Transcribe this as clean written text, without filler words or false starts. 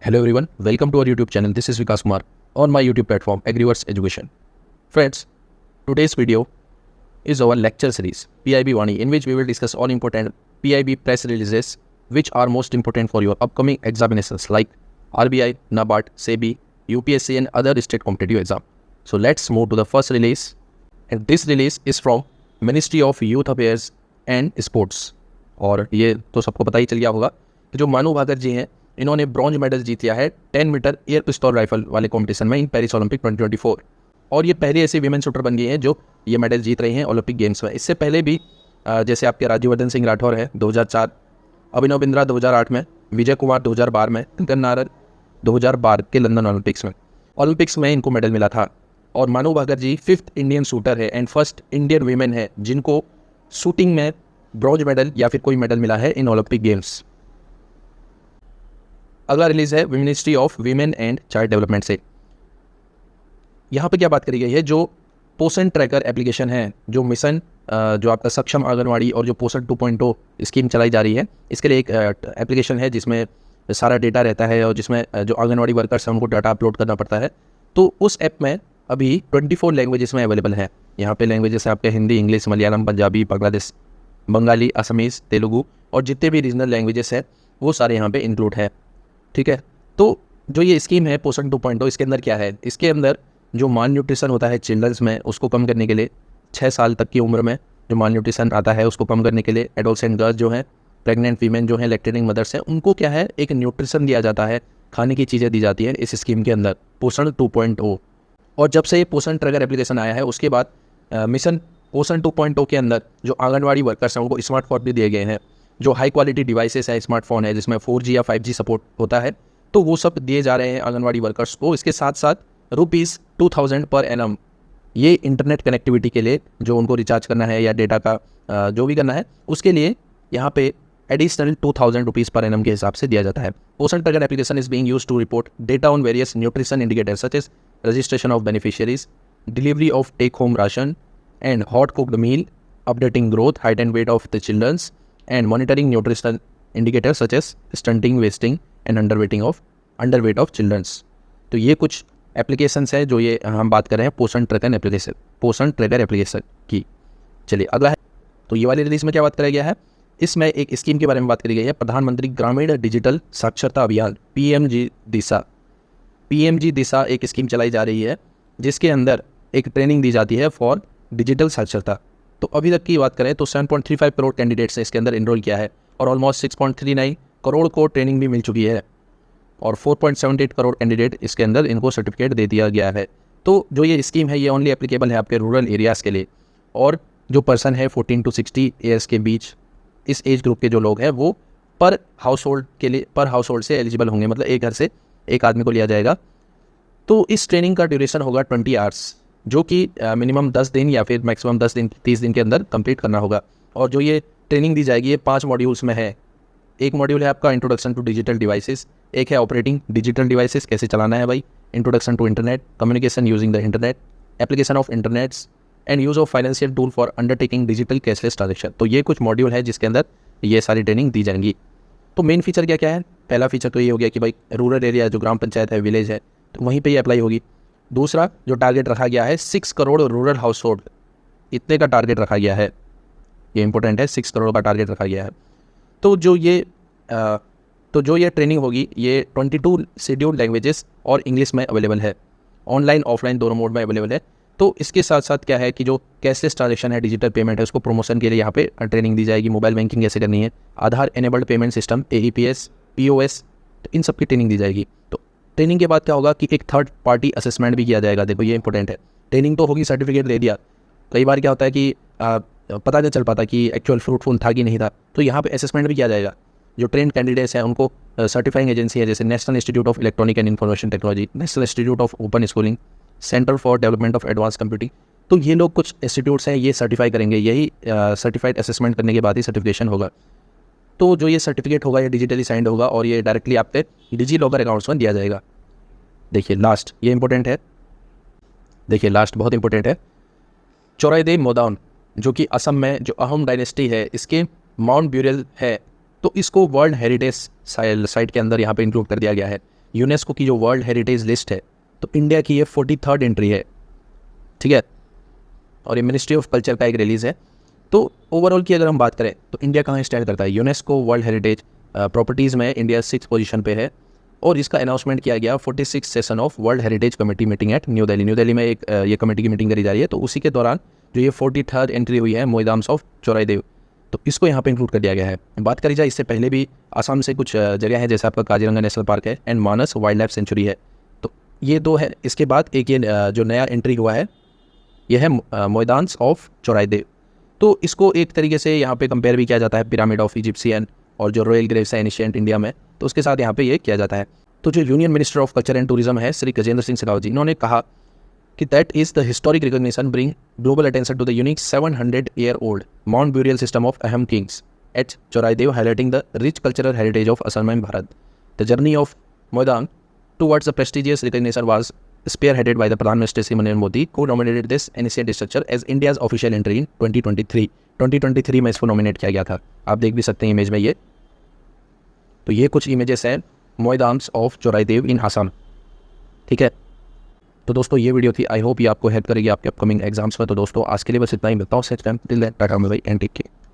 Hello everyone, welcome to our YouTube channel. This is Vikas Kumar on my YouTube platform Agriverse Education. Friends, today's video is our lecture series PIB Vani, in which we will discuss all important PIB press releases which are most important for your upcoming examinations like RBI, NABARD, SEBI, UPSC and other state competitive exam. So let's move to the first release, and this release is from Ministry of Youth Affairs and Sports. और ये तो सबको पता ही चल गया होगा कि जो मानू भाकर जी हैं, इन्होंने ब्रॉन्ज मेडल जीत लिया है 10 मीटर एयर पिस्तौल राइफल वाले कंपटीशन में इन पेरिस ओलंपिक 2024, और ये पहले ऐसी वीमेन शूटर बन गई हैं जो ये मेडल जीत रही हैं ओलंपिक गेम्स में। इससे पहले भी जैसे आपके राज्यवर्धन सिंह राठौर है 2004, अभिनव बिंद्रा 2008 में, विजय कुमार 2012 में, कंगन नायर 2012 के लंदन ओलंपिक्स में इनको मेडल मिला था। और मानू भाकर जी 5th इंडियन शूटर है एंड फर्स्ट इंडियन वीमेन है जिनको शूटिंग में ब्रॉन्ज मेडल या फिर कोई मेडल मिला है इन ओलंपिक गेम्स। अगला रिलीज है ministry of women and child development से। यहाँ पे क्या बात करी गई है, जो पोषण ट्रैकर एप्लीकेशन है, जो मिशन जो आपका सक्षम आंगनवाड़ी और जो पोषण 2.0 स्कीम चलाई जा रही है, इसके लिए एक एप्लीकेशन है जिसमें सारा डेटा रहता है और जिसमें जो आंगनवाड़ी वर्कर्स हैं उनको डाटा अपलोड करना पड़ता है। तो उस ऐप में अभी 24 लैंग्वेजेस में अवेलेबल है। यहाँ पे लैंग्वेजेस है आपके हिंदी, इंग्लिश, मलयालम, पंजाबी, बांग्लादेश, बंगाली, असमीज़, तेलुगु और जितने भी रीजनल लैंग्वेजेस हैं वो सारे यहाँ पे इंक्लूड है। ठीक है, तो जो ये स्कीम है पोषण 2.0, इसके अंदर क्या है, इसके अंदर जो माल न्यूट्रिशन होता है चिल्ड्रंस में उसको कम करने के लिए, 6 साल तक की उम्र में जो माल न्यूट्रिशन आता है उसको कम करने के लिए एडोलसेंट गर्ल्स जो हैं, प्रेग्नेंट वीमेन जो हैं, लैक्टेटिंग मदर्स हैं, उनको क्या है एक न्यूट्रिशन दिया जाता है, खाने की चीज़ें दी जाती हैं इस स्कीम के अंदर पोषण 2.0। और जब से ये पोषण ट्रैकर एप्लीकेशन आया है उसके बाद मिशन पोषण 2.0 के अंदर जो आंगनवाड़ी वर्कर्स हैं उनको स्मार्टफोन भी दिए गए हैं, जो हाई क्वालिटी डिवाइसेस है, स्मार्टफोन है जिसमें 4G या 5G सपोर्ट होता है, तो वो सब दिए जा रहे हैं आंगनवाड़ी वर्कर्स को। इसके साथ साथ ₹2000 पर एनम ये इंटरनेट कनेक्टिविटी के लिए जो उनको रिचार्ज करना है या डेटा का जो भी करना है उसके लिए यहाँ पे एडिशनल ₹2000 पर एनम के हिसाब से दिया जाता है। Poshan tracker application is being used to report data on various nutrition indicators such as registration of beneficiaries, delivery of take home ration and hot cooked meal, updating growth, height and weight of the children and monitoring nutritional indicators such as stunting, wasting and underweight of children। तो ये कुछ applications है जो ये हम बात कर रहे हैं पोषण ट्रैकर एप्लीकेशन की। चलिए अगला है, तो ये वाली रिलीज में क्या बात करा गया है, इसमें एक स्कीम के बारे में बात करी गई है, प्रधानमंत्री ग्रामीण डिजिटल साक्षरता अभियान PMG दिशा एक स्कीम चलाई जा रही है जिसके अंदर एक ट्रेनिंग दी जाती है फॉर डिजिटल साक्षरता। तो अभी तक की बात करें तो 7.35 करोड़ कैंडिडेट्स ने इसके अंदर इनरोल किया है और ऑलमोस्ट 6.39 करोड़ को ट्रेनिंग भी मिल चुकी है और 4.78 करोड़ कैंडिडेट इसके अंदर इनको सर्टिफिकेट दे दिया गया है। तो जो ये स्कीम है ये ओनली एप्लीकेबल है आपके रूरल एरियाज़ के लिए, और जो पर्सन है 14 to 60 ईयर्स के बीच, इस एज ग्रुप के जो लोग हैं वो पर हाउस होल्ड से एलिजिबल होंगे, मतलब एक घर से एक आदमी को लिया जाएगा। तो इस ट्रेनिंग का ड्यूरेशन होगा 20 आवर्स, जो कि मिनिमम 10 दिन या फिर मैक्सिमम 10 दिन 30 दिन के अंदर कंप्लीट करना होगा। और जो ये ट्रेनिंग दी जाएगी ये 5 मॉड्यूल्स में है। एक मॉड्यूल है आपका इंट्रोडक्शन टू डिजिटल डिवाइसेस, एक है ऑपरेटिंग डिजिटल डिवाइसेस, कैसे चलाना है भाई, introduction to internet, communication using the internet, application of internets and use of financial tool for undertaking digital cashless transaction. तो ये कुछ मॉड्यूल है जिसके अंदर ये सारी ट्रेनिंग दी जाएंगी। तो मेन फीचर क्या क्या है, पहला फीचर तो ये हो गया कि भाई रूरल एरिया जो ग्राम पंचायत है, विलेज है, तो वहीं पर ये अप्लाई होगी। दूसरा जो टारगेट रखा गया है 6 करोड़ रूरल हाउस होल्ड, इतने का टारगेट रखा गया है, ये इंपॉर्टेंट है, 6 करोड़ का टारगेट रखा गया है। तो जो ये ट्रेनिंग होगी ये 22 शेड्यूल्ड लैंग्वेजेस और इंग्लिश में अवेलेबल है, ऑनलाइन ऑफलाइन दोनों मोड में अवेलेबल है। तो इसके साथ साथ क्या है कि जो कैशलेस ट्रांजेक्शन है, डिजिटल पेमेंट है, उसको प्रमोशन के लिए यहाँ पे ट्रेनिंग दी जाएगी, मोबाइल बैंकिंग कैसे करनी है, Aadhaar enabled payment system AEPS, POS, तो इन सब की ट्रेनिंग दी जाएगी। तो ट्रेनिंग के बाद क्या होगा कि एक थर्ड पार्टी असेसमेंट भी किया जाएगा। देखो ये इंपॉर्टेंट है, ट्रेनिंग तो होगी, सर्टिफिकेट दे दिया, कई बार क्या होता है कि पता नहीं चल पाता कि एक्चुअल फ्रूटफुल था कि नहीं था, तो यहाँ पे असेसमेंट भी किया जाएगा। जो ट्रेन कैंडिडेट्स हैं उनको सर्टिफाइंग एजेंसी है जैसे national institute of electronic and information technology, national institute of open schooling, centre for development of advance computing, तो ये लोग कुछ इंस्टीट्यूट्स हैं ये सर्टिफाई करेंगे, यही सर्टिफाइड असेसमेंट करने के बाद ही सर्टिफिकेशन होगा। तो जो ये सर्टिफिकेट होगा ये डिजिटली साइंड होगा और ये डायरेक्टली आपके डिजी लॉकर अकाउंट्स में दिया जाएगा। देखिए लास्ट, ये इंपॉर्टेंट है, देखिए लास्ट बहुत इंपॉर्टेंट है, चौराइदे मोदान जो कि असम में जो अहोम डायनेस्टी है इसके माउंट ब्यूरियल है, तो इसको वर्ल्ड हेरिटेज साइट के अंदर यहाँ पे इंक्लूड कर दिया गया है। यूनेस्को की जो वर्ल्ड हेरिटेज लिस्ट है, तो इंडिया की ये 43rd एंट्री है, ठीक है, और ये मिनिस्ट्री ऑफ कल्चर का एक रिलीज़ है। तो ओवरऑल की अगर हम बात करें तो इंडिया कहाँ स्टैंड करता है, यूनेस्को वर्ल्ड हेरिटेज प्रॉपर्टीज़ में इंडिया 6th पोजीशन पे है, और इसका अनाउंसमेंट किया गया 46 session of world heritage committee meeting at new Delhi में एक ये कमेटी की मीटिंग करी जा रही है। तो उसी के दौरान जो ये 43rd एंट्री हुई है मोईदाम्स ऑफ चौराईदेव, तो इसको यहाँ पे इंक्लूड कर दिया गया है। बात करी जाए इससे पहले भी आसाम से कुछ जगह है, जैसे आपका काजीरंगा नेशनल पार्क है and Manas wild life sanctuary है, तो ये 2 है। इसके बाद एक ये जो नया एंट्री हुआ है यह है मोईदाम्स ऑफ चौराईदेव। तो इसको एक तरीके से यहाँ पे कंपेयर भी किया जाता है पिरामिड ऑफ इजिप्शियन और जो रॉयल ग्रेव्स है एशियंट इंडिया में, तो उसके साथ यहाँ पे ये किया जाता है। तो जो union minister of culture and tourism है श्री गजेंद्र सिंह शेखावत जी, इन्होंने कहा कि that is the historic recognition bring global attention to the unique 700-year-old mount burial system of Ahom kings at Charaideo, highlighting the rich cultural heritage of Assam and Bharat. The journey of Moidam towards the prestigious recognition was spearheaded by the Prime Minister Shri Narendra Modi, who nominated this ancient structure as India's official entry in 2023। 2023 में इसको nominate किया गया था, आप देख भी सकते हैं इमेज में ये। तो ये कुछ इमेजेस हैं मोईदाम्स ऑफ चौराईदेव इन आसाम, ठीक है। तो दोस्तों ये वीडियो थी, आई होप ये आपको हेल्प करेगी आपके अपकमिंग एग्जाम्स में। तो दोस्तों आज के लिए बस इतना ही, मिलता हूँ next time, till then tata bye bye and take care.